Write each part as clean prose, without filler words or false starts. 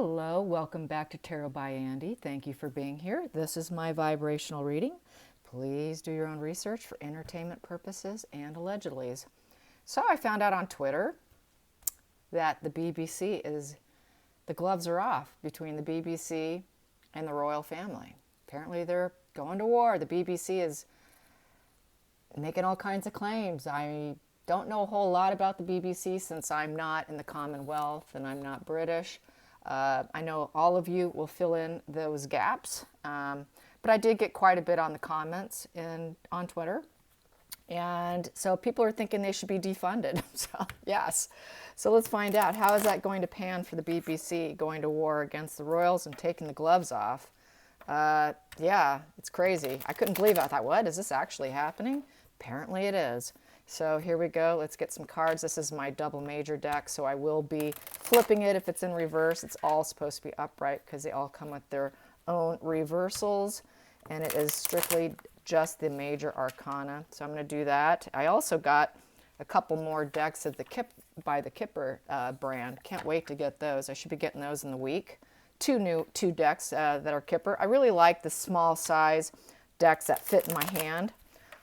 Hello, welcome back to Tarot by Andy. Thank you for being here. This is my vibrational reading. Please do your own research for entertainment purposes and allegedlys. So I found out on Twitter that the BBC the gloves are off between the BBC and the royal family. Apparently they're going to war. The BBC is making all kinds of claims. I don't know a whole lot about the BBC since I'm not in the Commonwealth and I'm not British. I know all of you will fill in those gaps, but I did get quite a bit on the comments on Twitter. And so people are thinking they should be defunded. So, yes. So let's find out. How is that going to pan for the BBC going to war against the royals and taking the gloves off? Yeah, it's crazy. I couldn't believe it. I thought, what? Is this actually happening? Apparently it is. So here we go. Let's get some cards. This is my double major deck, so I will be flipping it if it's in reverse. It's all supposed to be upright because they all come with their own reversals, and it is strictly just the major arcana. So I'm going to do that. I also got a couple more decks of by the Kipper brand. Can't wait to get those. I should be getting those in the week. Two decks that are Kipper. I really like the small size decks that fit in my hand.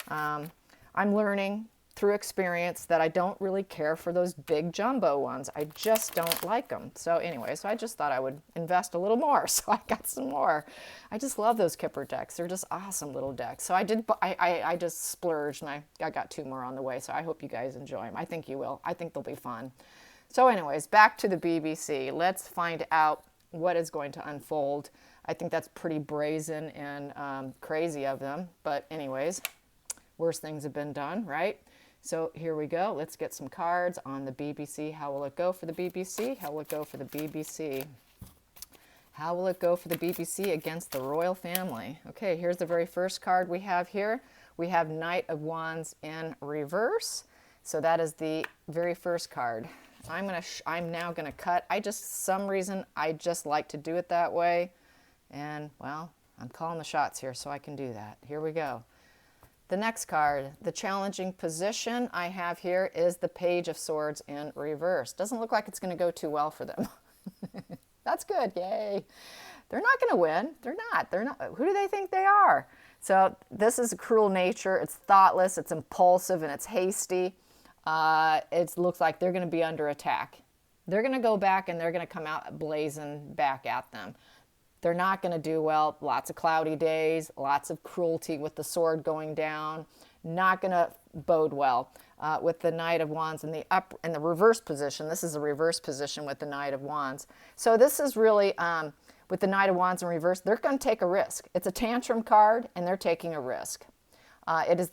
I'm learning through experience that I don't really care for those big jumbo ones. I just don't like them. So anyway, so I just thought I would invest a little more. So I got some more. I just love those Kipper decks. They're just awesome little decks. So I just splurged and I got two more on the way. So I hope you guys enjoy them. I think you will. I think they'll be fun. So anyways, back to the BBC. Let's find out what is going to unfold. I think that's pretty brazen and crazy of them. But anyways, worse things have been done, right? So here we go. Let's get some cards on the BBC. How will it go for the BBC? How will it go for the BBC? How will it go for the BBC against the royal family? Okay, here's the very first card we have here. We have Knight of Wands in reverse. So that is the very first card. I'm now gonna cut. Some reason I just like to do it that way. And well, I'm calling the shots here, so I can do that. Here we go. The next card, the challenging position I have here is the Page of Swords in reverse. Doesn't look like it's going to go too well for them. That's good. Yay. They're not going to win. They're not. Who do they think they are? So this is a cruel nature. It's thoughtless. It's impulsive, and it's hasty. It looks like they're going to be under attack. They're going to go back, and they're going to come out blazing back at them. They're not going to do well. Lots of cloudy days, lots of cruelty with the sword going down. Not going to bode well with the Knight of Wands in the reverse position. This is a reverse position with the Knight of Wands. So this is really, with the Knight of Wands in reverse, they're going to take a risk. It's a tantrum card, and they're taking a risk. It is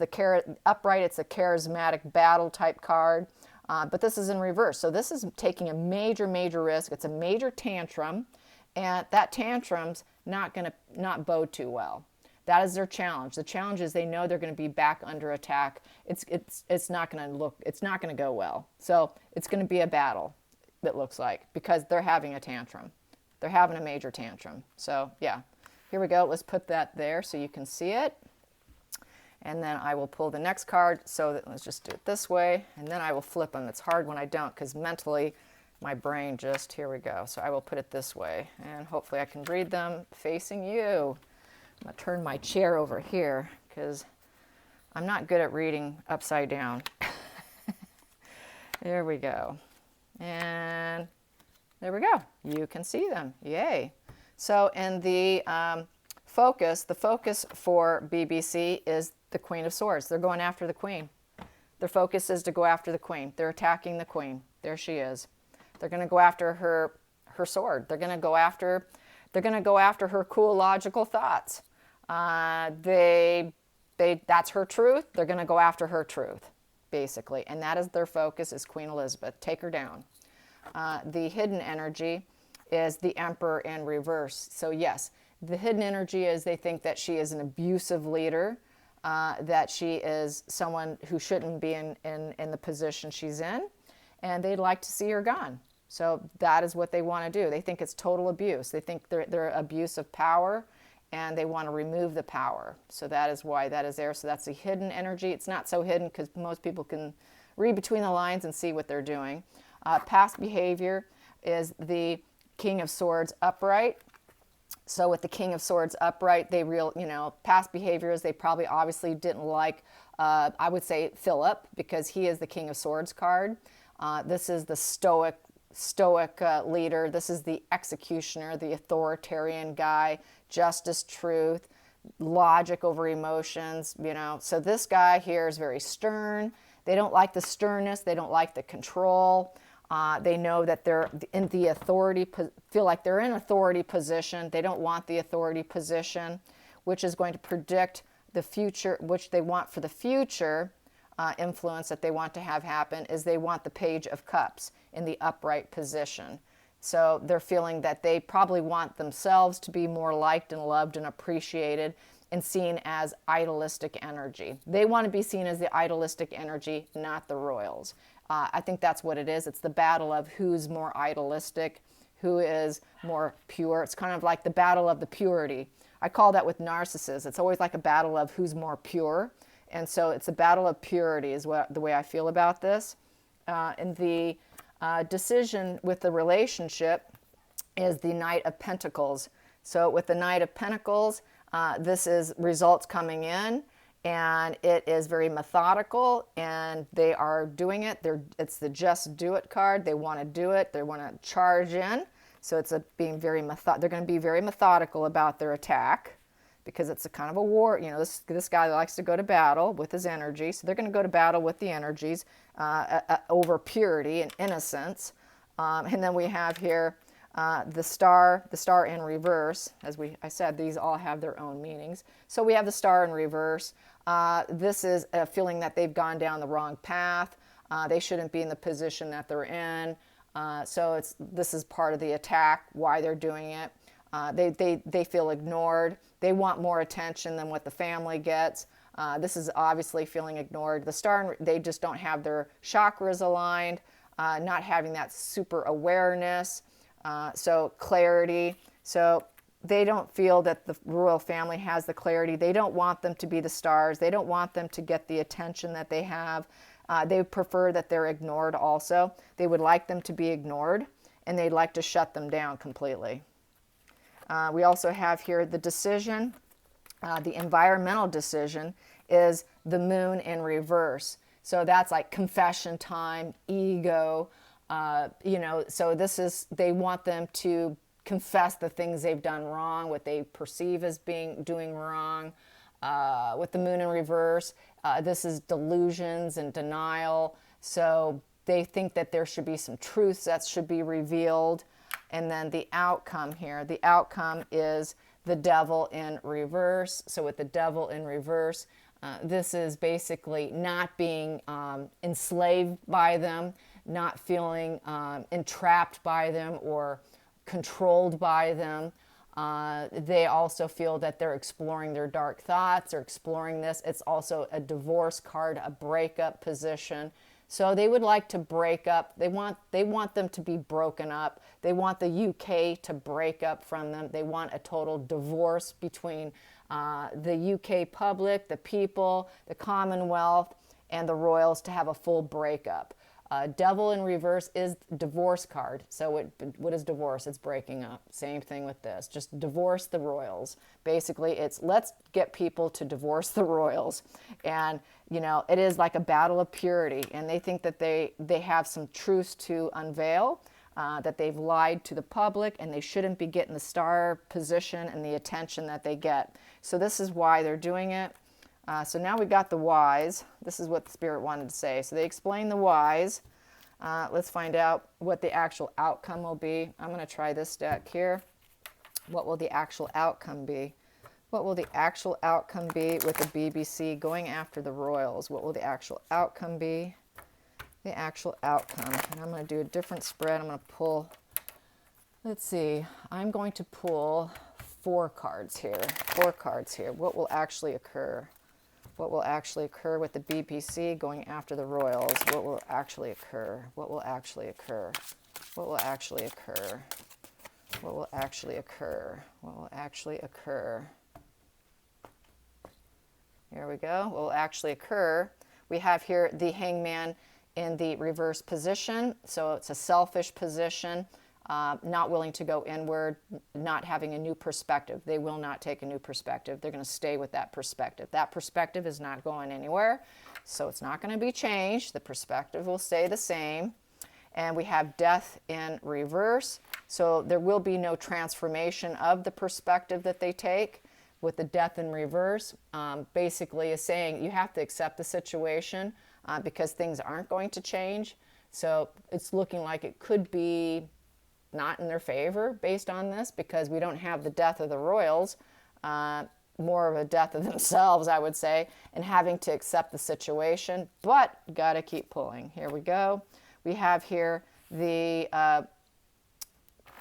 upright. It's a charismatic battle type card, but this is in reverse. So this is taking a major, major risk. It's a major tantrum. And that tantrum's not bode too well. That is their challenge. The challenge is they know they're going to be back under attack. It's not going to go well. So it's going to be a battle, it looks like, because they're having a tantrum. They're having a major tantrum. So yeah, here we go. Let's put that there so you can see it. And then I will pull the next card. So let's just do it this way. And then I will flip them. It's hard when I don't because mentally my brain here we go. So I will put it this way, and hopefully I can read them facing you. I'm going to turn my chair over here because I'm not good at reading upside down. There we go. And there we go. You can see them. Yay. So in the focus for BBC is the Queen of Swords. They're going after the Queen. Their focus is to go after the Queen. They're attacking the Queen. There she is. They're going to go after her sword. They're going to go after her cool, logical thoughts. That's her truth. They're going to go after her truth, basically. And that is their focus is Queen Elizabeth. Take her down. The hidden energy is the Emperor in reverse. So yes, the hidden energy is they think that she is an abusive leader, that she is someone who shouldn't be in the position she's in, and they'd like to see her gone. So that is what they want to do. They think it's total abuse. They think they're abuse of power, and they want to remove the power. So that is why that is there. So that's the hidden energy. It's not so hidden because most people can read between the lines and see what they're doing. Past behavior is the King of Swords upright. So with the King of Swords upright, they past behaviors, they probably obviously didn't like, I would say Philip, because he is the King of Swords card. This is the stoic leader. This is the executioner, the authoritarian guy, justice, truth, logic over emotions, So this guy here is very stern. They don't like the sternness. They don't like the control. They know that they're in the authority, feel like they're in authority position. They don't want the authority position, which is going to predict the future, which they want for the future influence that they want to have happen is they want the Page of Cups in the upright position. So they're feeling that they probably want themselves to be more liked and loved and appreciated and seen as idolistic energy. They want to be seen as the idolistic energy, not the royals. I think that's what it is. It's the battle of who's more idolistic, who is more pure. It's kind of like the battle of the purity. I call that with narcissists. It's always like a battle of who's more pure. And so it's a battle of purity is the way I feel about this. And the decision with the relationship is the Knight of Pentacles. So with the Knight of Pentacles, this is results coming in, and it is very methodical, and they are doing it. It's the Just Do It card. They want to do it. They want to charge in. So it's being very they're going to be very methodical about their attack, because it's a kind of a war. This guy likes to go to battle with his energy, so they're going to go to battle with the energies over purity and innocence. And then we have here the star in reverse. I said, these all have their own meanings. So we have the star in reverse. This is a feeling that they've gone down the wrong path. They shouldn't be in the position that they're in. So this is part of the attack, why they're doing it. They feel ignored. They want more attention than what the family gets. This is obviously feeling ignored. The star, they just don't have their chakras aligned, not having that super awareness. So clarity. So they don't feel that the royal family has the clarity. They don't want them to be the stars. They don't want them to get the attention that they have. They prefer that they're ignored also. They would like them to be ignored, and they'd like to shut them down completely. We also have here the decision. The environmental decision is the moon in reverse. So that's like confession time, ego. So they want them to confess the things they've done wrong, what they perceive as doing wrong. With the moon in reverse, this is delusions and denial. So they think that there should be some truths that should be revealed. And then the outcome here, the outcome is the devil in reverse. So with the devil in reverse, this is basically not being enslaved by them, not feeling entrapped by them or controlled by them. They also feel that they're exploring their dark thoughts or exploring this. It's also a divorce card, a breakup position. So they would like to break up. They want them to be broken up. They want the UK to break up from them. They want a total divorce between the UK public, the people, the Commonwealth, and the royals to have a full breakup. Devil in reverse is divorce card. So what is divorce? It's breaking up. Same thing with this. Just divorce the royals. Basically, it's let's get people to divorce the royals. And, it is like a battle of purity. And they think that they have some truths to unveil, that they've lied to the public, and they shouldn't be getting the star position and the attention that they get. So this is why they're doing it. So now we got the whys. This is what the Spirit wanted to say. So they explain the whys. Let's find out what the actual outcome will be. I'm going to try this deck here. What will the actual outcome be? What will the actual outcome be with the BBC going after the royals? What will the actual outcome be? The actual outcome. And I'm going to do a different spread. I'm going to pull, let's see, I'm going to pull 4 cards here. 4 cards here. What will actually occur? What will actually occur with the BBC going after the royals? What will actually occur? What will actually occur? What will actually occur? What will actually occur? What will actually occur? Here we go. What will actually occur? We have here the Hangman in the reverse position. So it's a selfish position. not willing to go inward, not having a new perspective. They will not take a new perspective. They're going to stay with that perspective. That perspective is not going anywhere, so it's not going to be changed. The perspective will stay the same. And we have death in reverse, so there will be no transformation of the perspective that they take. With the death in reverse, basically is saying you have to accept the situation because things aren't going to change. So it's looking like it could be not in their favor based on this, because we don't have the death of the royals, more of a death of themselves, I would say, and having to accept the situation, but got to keep pulling. Here we go. We have here the,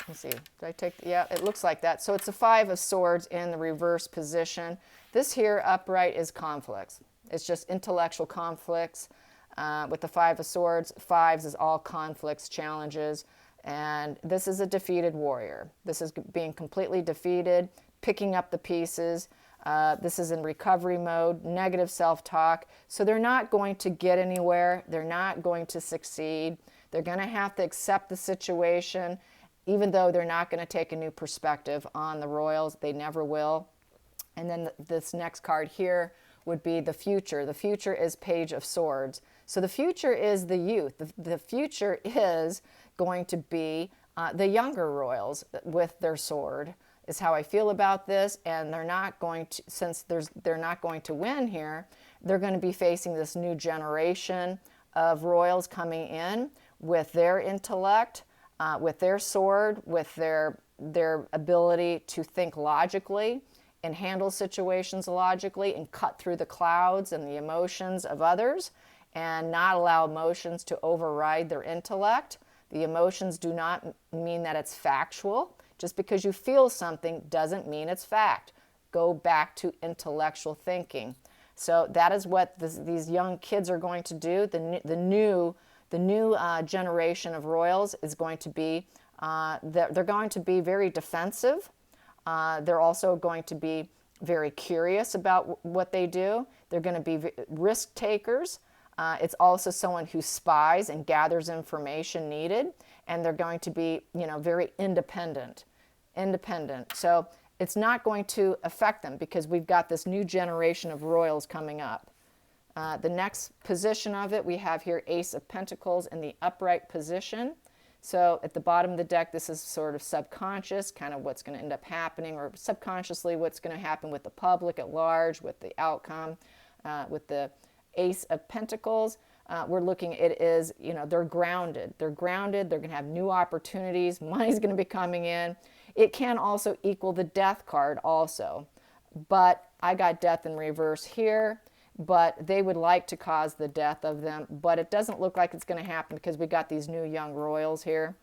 let's see, did I take, yeah, it looks like that. So it's a 5 of Swords in the reverse position. This here upright is conflicts. It's just intellectual conflicts. With the 5 of Swords, 5s is all conflicts, challenges, and this is a defeated warrior. This is being completely defeated, picking up the pieces. This is in recovery mode, negative self-talk. So they're not going to get anywhere. They're not going to succeed. They're going to have to accept the situation, even though they're not going to take a new perspective on the royals. They never will. And then this next card here would be the future. The future is Page of Swords. So the future is the youth. The future is going to be the younger royals with their sword, is how I feel about this. And they're not going to, since they're not going to win here, they're going to be facing this new generation of royals coming in with their intellect, with their sword, with their ability to think logically and handle situations logically and cut through the clouds and the emotions of others and not allow emotions to override their intellect. The emotions do not mean that it's factual. Just because you feel something doesn't mean it's fact. Go back to intellectual thinking. So that is what these young kids are going to do. The new generation of royals is going to be, they're going to be very defensive. They're also going to be very curious about what they do. They're going to be risk takers. It's also someone who spies and gathers information needed, and they're going to be, very independent. So it's not going to affect them because we've got this new generation of royals coming up. The next position of it, we have here Ace of Pentacles in the upright position. So at the bottom of the deck, this is sort of subconscious, kind of what's going to end up happening, or subconsciously what's going to happen with the public at large, with the outcome, with the Ace of Pentacles. We're looking, it is, they're grounded. They're grounded. They're going to have new opportunities. Money's going to be coming in. It can also equal the Death card also. But I got Death in reverse here. But they would like to cause the death of them. But it doesn't look like it's going to happen because we got these new young royals here.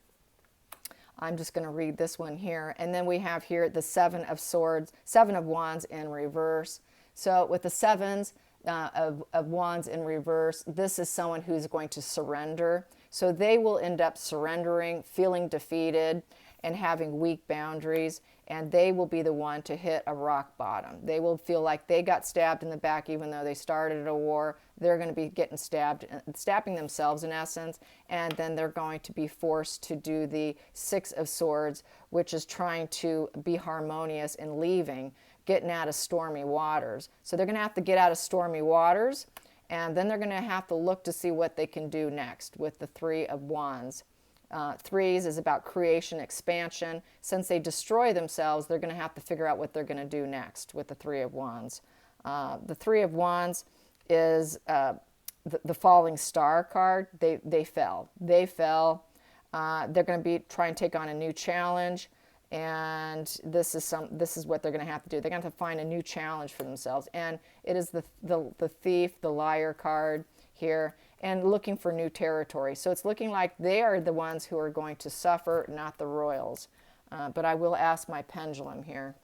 I'm just going to read this one here. And then we have here the 7 of Swords, 7 of Wands in reverse. So with the 7s of Wands in reverse, this is someone who's going to surrender. So they will end up surrendering, feeling defeated, and having weak boundaries, and they will be the one to hit a rock bottom. They will feel like they got stabbed in the back even though they started a war. They're going to be getting stabbed, stabbing themselves in essence, and then they're going to be forced to do the 6 of Swords, which is trying to be harmonious and leaving, getting out of stormy waters. So they're going to have to get out of stormy waters, and then they're going to have to look to see what they can do next with the 3 of Wands. 3s is about creation, expansion. Since they destroy themselves, they're going to have to figure out what they're going to do next with the 3 of Wands. The 3 of Wands is the falling star card. They fell. They fell. They're going to be trying to take on a new challenge, and this is what they're going to have to do. They're going to have to find a new challenge for themselves, and it is the thief, the liar card here, and looking for new territory. So it's looking like they are the ones who are going to suffer, not the royals. But I will ask my pendulum here.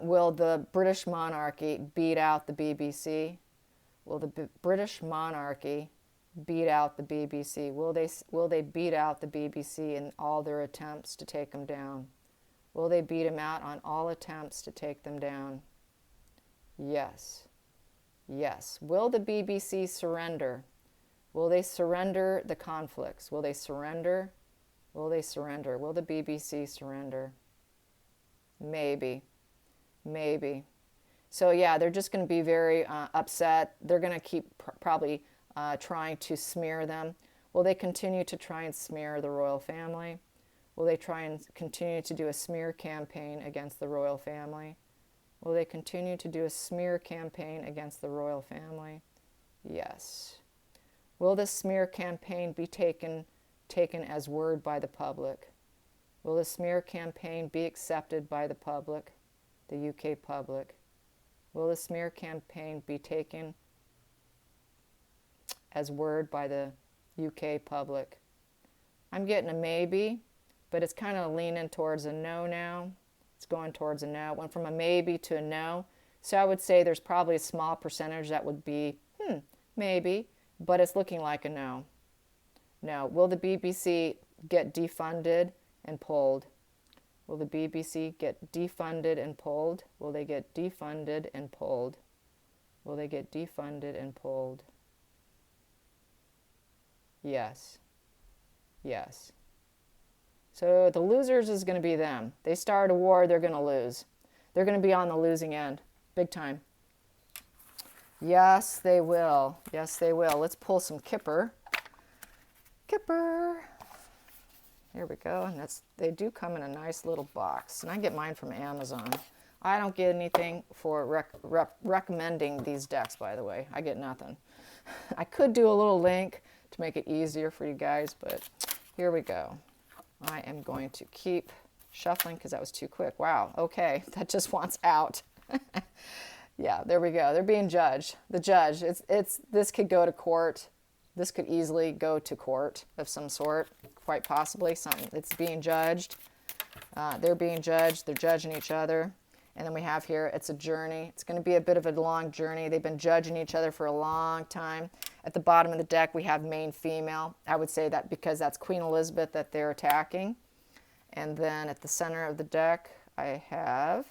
Will the British monarchy beat out the BBC? Will the British monarchy beat out the BBC? Will they beat out the BBC in all their attempts to take them down? Will they beat them out on all attempts to take them down? Yes. Yes. Will the BBC surrender? Will they surrender the conflicts? Will they surrender? Will they surrender? Will the BBC surrender? Maybe. Maybe. So yeah, they're just going to be very upset. They're going to keep probably trying to smear them. Will they continue to try and smear the royal family? Will they try and continue to do a smear campaign against the royal family? Will they continue to do a smear campaign against the royal family? Yes. Will this smear campaign be taken as word by the public? Will the smear campaign be accepted by the public, the UK public? Will the smear campaign be taken as word by the UK public? I'm getting a maybe, but it's kind of leaning towards a no now. It's going towards a no. It went from a maybe to a no. So I would say there's probably a small percentage that would be, maybe, but it's looking like a no. No. Will the BBC get defunded and pulled? Will the BBC get defunded and pulled? Will they get defunded and pulled? Will they get defunded and pulled? Yes. Yes. So the losers is going to be them. They start a war, they're going to lose. They're going to be on the losing end, big time. Yes, they will. Yes, they will. Let's pull some Kipper. Kipper. Here we go. And they do come in a nice little box. And I get mine from Amazon. I don't get anything for recommending these decks, by the way. I get nothing. I could do a little link to make it easier for you guys, but here we go. I am going to keep shuffling because that was too quick. Wow, okay, that just wants out. Yeah, there we go. They're being judged. The judge, this could go to court. This could easily go to court of some sort, quite possibly. Something it's being judged. They're being judged. They're judging each other. And then we have here, it's a journey. It's going to be a bit of a long journey. They've been judging each other for a long time. At the bottom of the deck, we have main female. I would say that because that's Queen Elizabeth that they're attacking. And then at the center of the deck, I have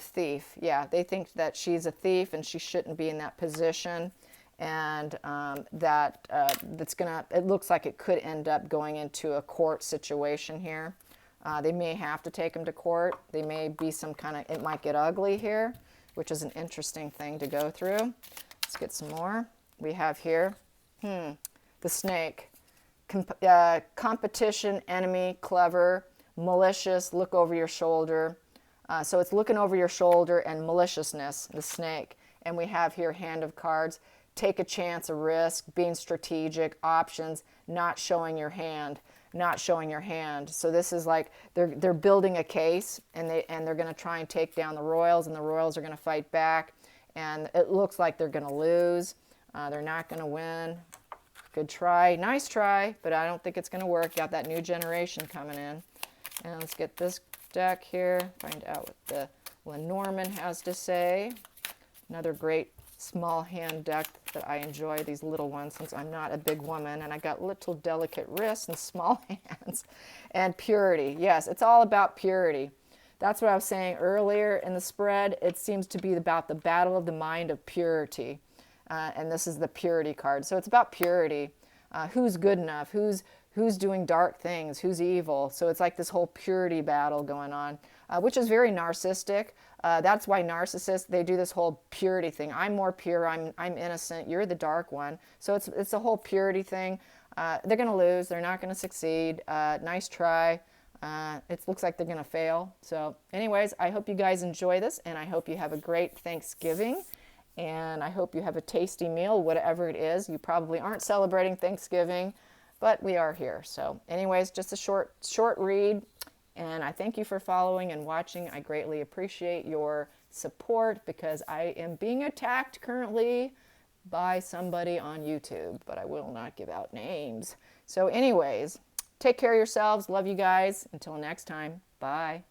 thief. Yeah, they think that she's a thief and she shouldn't be in that position. And it looks like it could end up going into a court situation here. They may have to take them to court. They may be it might get ugly here, which is an interesting thing to go through. Let's get some more. We have here, the snake. Competition, enemy, clever, malicious, look over your shoulder. So it's looking over your shoulder and maliciousness, the snake. And we have here hand of cards. Take a chance, a risk, being strategic, options, not showing your hand. Not showing your hand. So this is like they're building a case, and they're going to try and take down the royals, and the royals are going to fight back, and it looks like they're going to lose. They're not going to win. Good try, nice try, but I don't think it's going to work. Got that new generation coming in. And let's get this deck here. Find out what the Lenormand has to say. Another great small hand deck that I enjoy, these little ones, since I'm not a big woman and I got little delicate wrists and small hands. And purity. Yes, it's all about purity. That's what I was saying earlier in the spread. It seems to be about the battle of the mind of purity. And this is the purity card. So it's about purity. Who's good enough? Who's doing dark things? Who's evil? So it's like this whole purity battle going on, which is very narcissistic. That's why narcissists, they do this whole purity thing. I'm more pure, I'm innocent, you're the dark one. So it's a whole purity thing. They're going to lose, they're not going to succeed. Nice try. It looks like they're going to fail. So anyways, I hope you guys enjoy this, and I hope you have a great Thanksgiving. And I hope you have a tasty meal, whatever it is. You probably aren't celebrating Thanksgiving, but we are here. So anyways, just a short read. And I thank you for following and watching. I greatly appreciate your support because I am being attacked currently by somebody on YouTube, but I will not give out names. So anyways, take care of yourselves. Love you guys. Until next time. Bye.